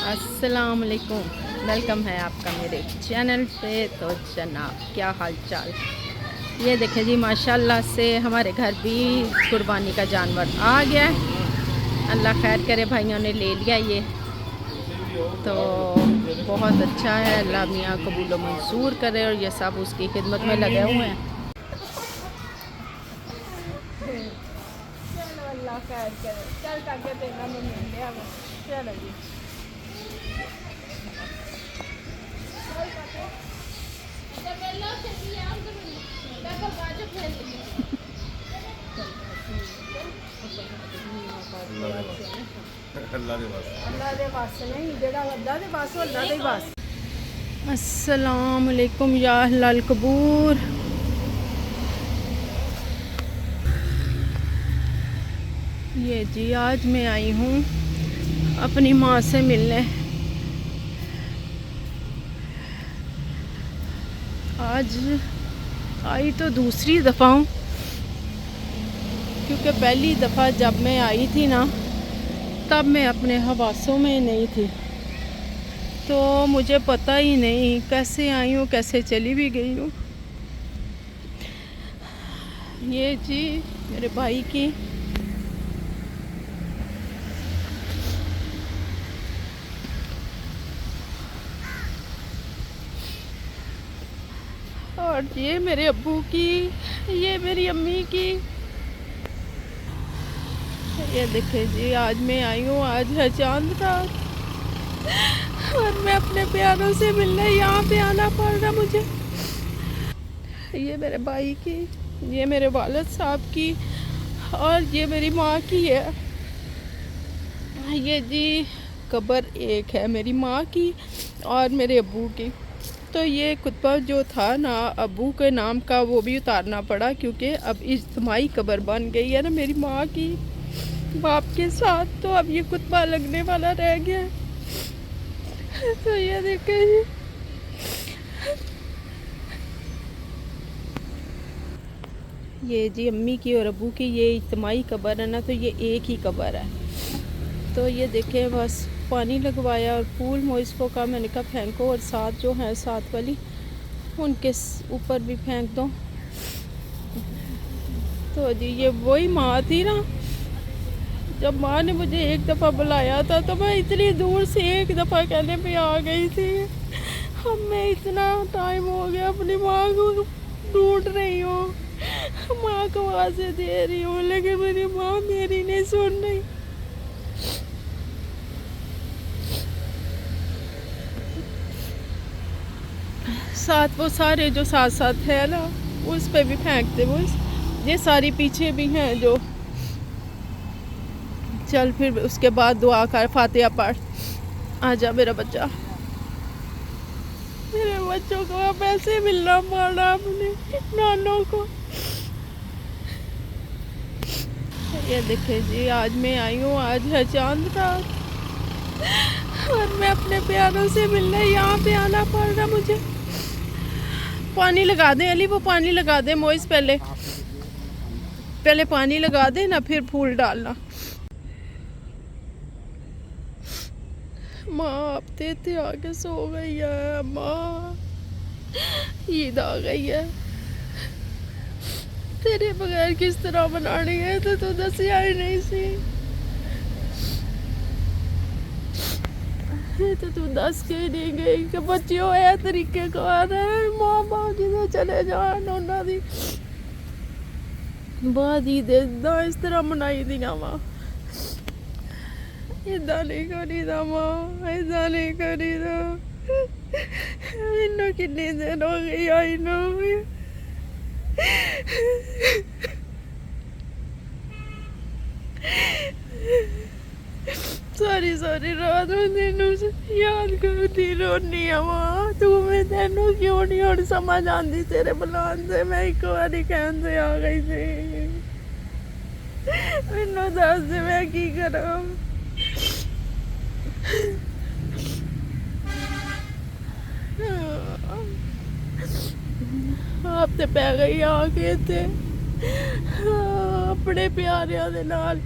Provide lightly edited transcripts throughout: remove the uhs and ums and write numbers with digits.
अस्सलाम वालेकुम, वेलकम है आपका मेरे चैनल पे। तो जनाब क्या हाल चाल। ये देखें जी, माशाल्लाह से हमारे घर भी कुर्बानी का जानवर आ गया है। अल्लाह खैर करे, भाइयों ने ले लिया ये, तो बहुत अच्छा है। अल्लाह मियाँ कबूल मंसूर करे और ये सब उसकी खिदमत में लगे हुए हैं। चलो अल्लाह खैर करे, चल ताकि तेरा में मिल गया। चलो जी, अस्सलाम वालेकुम या अहलल कबूर। ये जी, आज मैं आई हूँ अपनी माँ से मिलने। आज आई तो दूसरी दफ़ा हूँ, क्योंकि पहली दफ़ा जब मैं आई थी ना, तब मैं अपने हवासों में नहीं थी, तो मुझे पता ही नहीं कैसे आई हूँ, कैसे चली भी गई हूँ। ये जी मेरे भाई की और ये मेरे अब्बू की, ये मेरी अम्मी की। ये देखे जी, आज मैं आई हूँ, आज है चांद रात और मैं अपने प्यारों से मिलने यहाँ पे आना पड़ रहा मुझे। ये मेरे भाई की, ये मेरे वालिद साहब की और ये मेरी माँ की है। ये जी कब्र एक है मेरी माँ की और मेरे अब्बू की। तो ये कुतबा जो था ना अब्बू के नाम का, वो भी उतारना पड़ा, क्योंकि अब इज्तिमाई कब्र बन गई है ना मेरी माँ की बाप के साथ, तो अब ये कुतबा लगने वाला रह गया है। तो ये देखें जी, ये जी अम्मी की और अब्बू की ये इज्तिमाई कब्र है ना, तो ये एक ही कब्र है। तो ये देखें, बस पानी लगवाया और फूल मोइस्फो का मैंने कहा फेंको, और साथ जो है साथ वाली उनके ऊपर भी फेंक दो। तो जी ये वही माँ थी ना, जब माँ ने मुझे एक दफ़ा बुलाया था तो मैं इतनी दूर से एक दफ़ा कहने पे आ गई थी। अब मैं इतना टाइम हो गया अपनी माँ को ढूंढ रही हूँ, माँ को आवाज़ें दे रही हूँ, लेकिन मेरी माँ मेरी नहीं सुन रही। साथ वो सारे जो साथ साथ है ना, उस पे भी फेंकते वो, ये सारी पीछे भी हैं जो। चल फिर उसके बाद दुआ कर, फातिहा पढ़। आजा मेरा बच्चा, मेरे बच्चों को अब ऐसे मिलना पड़ा अपने नानों को। ये देखे जी, आज मैं आई हूँ, आज है चांद रात और मैं अपने प्यारों से मिलने यहाँ पे आना पड़ रहा मुझे। पानी लगा दे अली, वो पानी लगा दे मोइस, पहले पानी लगा दे ना, फिर फूल डालना। माँ आप देते आके सो गई है, माँ ईद आ गई है, तेरे बगैर किस तरह बनानी है, तो तू दसिया ही नहीं सी। तो तू दस के नहीं गई कि बच्चियों है तरीके कार है, माँ बाप जिधर चले जान उन्होंने बाद ही दे इस तरह मनाई दिया माँ। इदा नहीं करी दा माँ, इदा नहीं करी दा। इन्हों कितनी देर हो गई आई नो। सारी सारी रात में तेनू याद करती रोनी आ मां, तू मैं तेनू क्यों नहीं और समझ आती तेरे बुलान से। मैं एक बारी कहन से आ गई थी, मैनू दस दे मैं की करा। आप ते पै गई आके ते अपने प्यारिया दे नाल।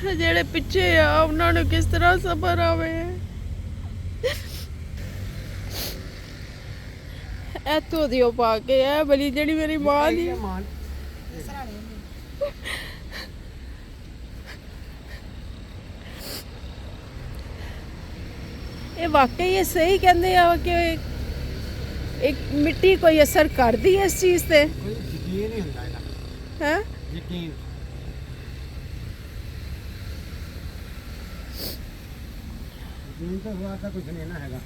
ਜਿਹੜੇ ਪਿੱਛੇ ਆ ਉਹਨਾਂ ਨੂੰ ਕਿਸ ਤਰ੍ਹਾਂ ਸਬਰ ਆਵੇ। ਇੱਥੋਂ ਦੀ ਉਹ ਪਾ ਕੇ ਆ ਬਲੀ ਜਿਹੜੀ ਮੇਰੀ ਮਾਂ ਦੀ। ਇਹ ਵਾਕਈ ਇਹ ਸਹੀ ਕਹਿੰਦੇ ਆ ਕਿ ਇੱਕ ਮਿੱਟੀ ਕੋਈ ਅਸਰ ਕਰਦੀ ਹੈ ਇਸ ਚੀਜ਼ ਤੇ। ਕੋਈ ਯਕੀਨ ਨਹੀਂ ਹੁੰਦਾ ਇਹਦਾ। ਹੈ ਯਕੀਨ ਤਾਂ ਹੁਆ ਤਾਂ ਕੁਝ ਨਹੀਂ ਨਾ ਹੈਗਾ।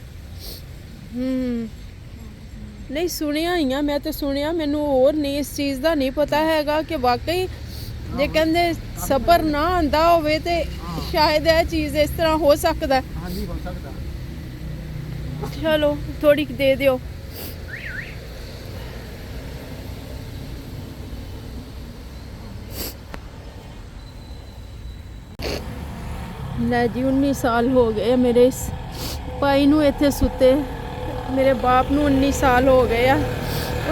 ਨਹੀਂ ਸੁਣਿਆ ਹੀ ਆ ਮੈਂ ਤੇ ਸੁਣਿਆ, ਮੈਨੂੰ ਹੋਰ ਨਹੀਂ ਇਸ ਚੀਜ਼ ਦਾ ਨਹੀਂ ਪਤਾ ਹੈਗਾ ਕਿ ਵਾਕਈ ਜੇ ਕਹਿੰਦੇ ਸਬਰ ਨਾ ਆਂਦਾ ਹੋਵੇ ਤੇ ਸ਼ਾਇਦ ਇਹ ਚੀਜ਼ ਇਸ ਤਰ੍ਹਾਂ ਹੋ ਸਕਦਾ। ਹਾਂਜੀ ਹੋ ਸਕਦਾ। ਚਲੋ ਥੋੜੀ ਦੇ ਦਿਓ। ਲੈ ਜੀ 19 ਸਾਲ ਹੋ ਗਏ ਮੇਰੇ ਇਸ ਭਾਈ ਨੂੰ ਇੱਥੇ ਸੁੱਤੇ। ਮੇਰੇ ਬਾਪ ਨੂੰ 19 ਸਾਲ ਹੋ ਗਏ ਆ।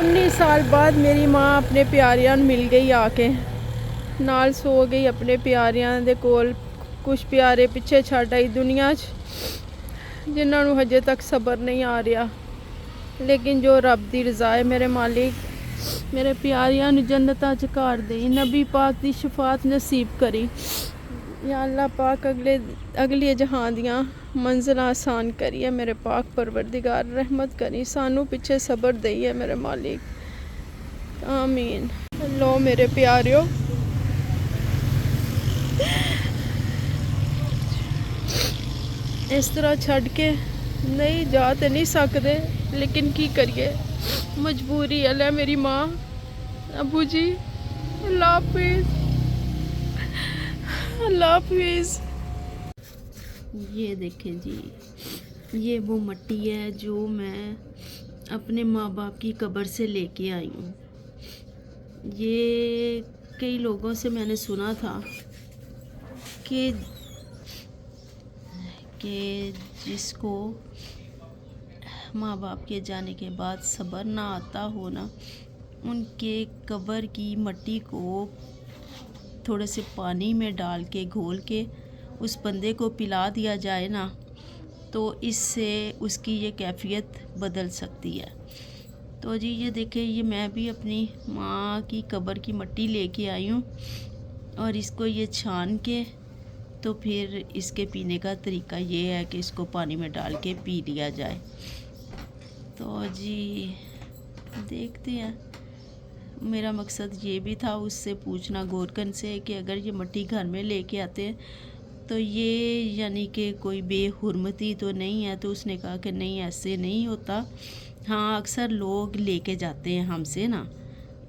19 ਸਾਲ ਬਾਅਦ ਮੇਰੀ ਮਾਂ ਆਪਣੇ ਪਿਆਰਿਆਂ ਨੂੰ ਮਿਲ ਗਈ, ਆ ਕੇ ਨਾਲ ਸੋ ਗਈ ਆਪਣੇ ਪਿਆਰਿਆਂ ਦੇ ਕੋਲ। ਕੁਛ ਪਿਆਰੇ ਪਿੱਛੇ ਛੱਡ ਆਈ ਦੁਨੀਆ 'ਚ ਜਿਨ੍ਹਾਂ ਨੂੰ ਹਜੇ ਤੱਕ ਸਬਰ ਨਹੀਂ ਆ ਰਿਹਾ। ਲੇਕਿਨ ਜੋ ਰੱਬ ਦੀ ਰਜ਼ਾ ਹੈ ਮੇਰੇ ਮਾਲਿਕ, ਮੇਰੇ ਪਿਆਰਿਆਂ ਨੂੰ ਜੰਨਤਾਂ 'ਚ ਘਰ ਦੇਈ, ਨਬੀ ਪਾਕ ਦੀ ਸ਼ਫਾਅਤ ਨਸੀਬ ਕਰੀ। या अल्लाह पाक अगले जहां दियाँ मंजिल आसान करिए। मेरे पाक परवरदिगार रहमत करी, सानू पीछे सबर दईए मेरे मालिक, आमीन। लो मेरे प्यारियो इस तरह छड़ के नहीं जा तो नहीं सकते, लेकिन की करिए मजबूरी है। ले मेरी माँ, अबू जी अल्लाह हाफिज़, अल्लाह हाफिज़। ये देखें जी, ये वो मट्टी है जो मैं अपने माँ बाप की कब्र से लेके आई हूँ। ये कई लोगों से मैंने सुना था कि जिसको माँ बाप के जाने के बाद सब्र ना आता हो ना, उनके कब्र की मट्टी को थोड़े से पानी में डाल के घोल के उस बंदे को पिला दिया जाए ना, तो इससे उसकी ये कैफियत बदल सकती है। तो जी ये देखें, ये मैं भी अपनी माँ की कब्र की मट्टी लेके आई हूँ और इसको ये छान के तो फिर इसके पीने का तरीका ये है कि इसको पानी में डाल के पी लिया जाए। तो जी देखते हैं। मेरा मकसद ये भी था उससे पूछना गोरकन से कि अगर ये मट्टी घर में लेके आते हैं तो ये यानी कि कोई बेहुरमती तो नहीं है। तो उसने कहा कि नहीं ऐसे नहीं होता। हाँ अक्सर लोग लेके जाते हैं हमसे ना,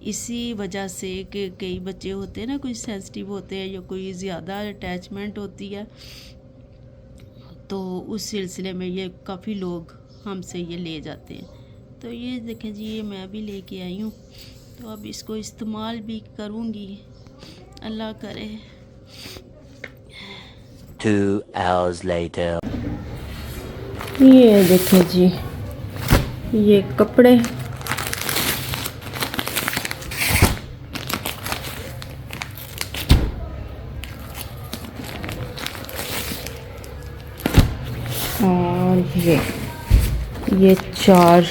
इसी वजह से कि कई बच्चे होते हैं ना, कोई सेंसिटिव होते हैं या कोई ज़्यादा अटैचमेंट होती है, तो उस सिलसिले में ये काफ़ी लोग हमसे ये ले जाते हैं। तो ये देखें जी, ये मैं भी लेके आई हूँ, तो अब इसको इस्तेमाल भी करूँगी, अल्लाह करे। 2 hours later. ये देखें जी, ये कपड़े और ये 4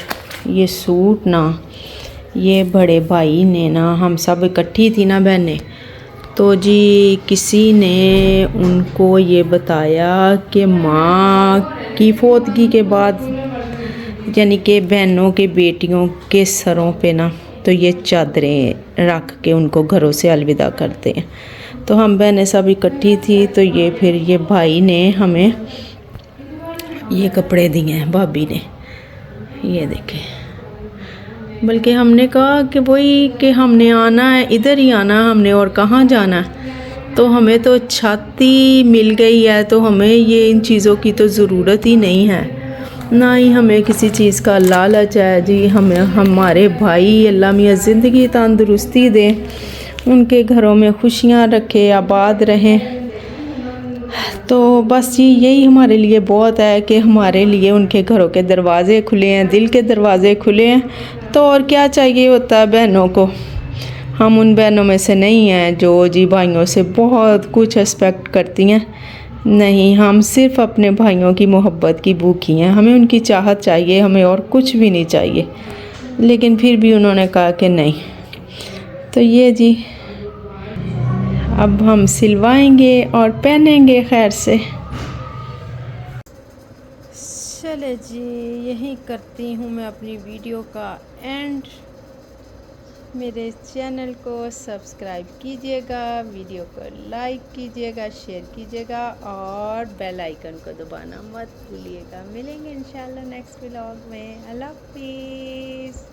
ये सूट ना, ये बड़े भाई ने ना, हम सब इकट्ठी थी ना बहनें, तो जी किसी ने उनको ये बताया कि माँ की फौतगी के बाद यानी कि बहनों के बेटियों के सरों पे ना तो ये चादरें रख के उनको घरों से अलविदा करते हैं। तो हम बहनें सब इकट्ठी थी, तो ये फिर ये भाई ने हमें ये कपड़े दिए हैं, भाभी ने, ये देखें। बल्कि हमने कहा कि वही कि हमने आना है, इधर ही आना है हमने, और कहाँ जाना है। तो हमें तो छाती मिल गई है, तो हमें ये इन चीज़ों की तो ज़रूरत ही नहीं है, ना ही हमें किसी चीज़ का लालच है जी। हमें हमारे भाई अल्लाह मियाँ ज़िंदगी तंदुरुस्ती दे, उनके घरों में खुशियाँ रखे, आबाद रहें। तो बस जी यही हमारे लिए बहुत है कि हमारे लिए उनके घरों के दरवाज़े खुले हैं, दिल के दरवाज़े खुले हैं। तो और क्या चाहिए होता है बहनों को। हम उन बहनों में से नहीं हैं जो जी भाइयों से बहुत कुछ एक्सपेक्ट करती हैं। नहीं, हम सिर्फ़ अपने भाइयों की मोहब्बत की भूखी हैं। हमें उनकी चाहत चाहिए, हमें और कुछ भी नहीं चाहिए। लेकिन फिर भी उन्होंने कहा कि नहीं। तो ये जी अब हम सिलवाएंगे और पहनेंगे खैर से। चले जी, यहीं करती हूँ मैं अपनी वीडियो का एंड। मेरे चैनल को सब्सक्राइब कीजिएगा, वीडियो को लाइक कीजिएगा, शेयर कीजिएगा और बेल आइकन को दबाना मत भूलिएगा। मिलेंगे इंशाल्लाह नेक्स्ट व्लॉग में। अल्लाह हाफिज़।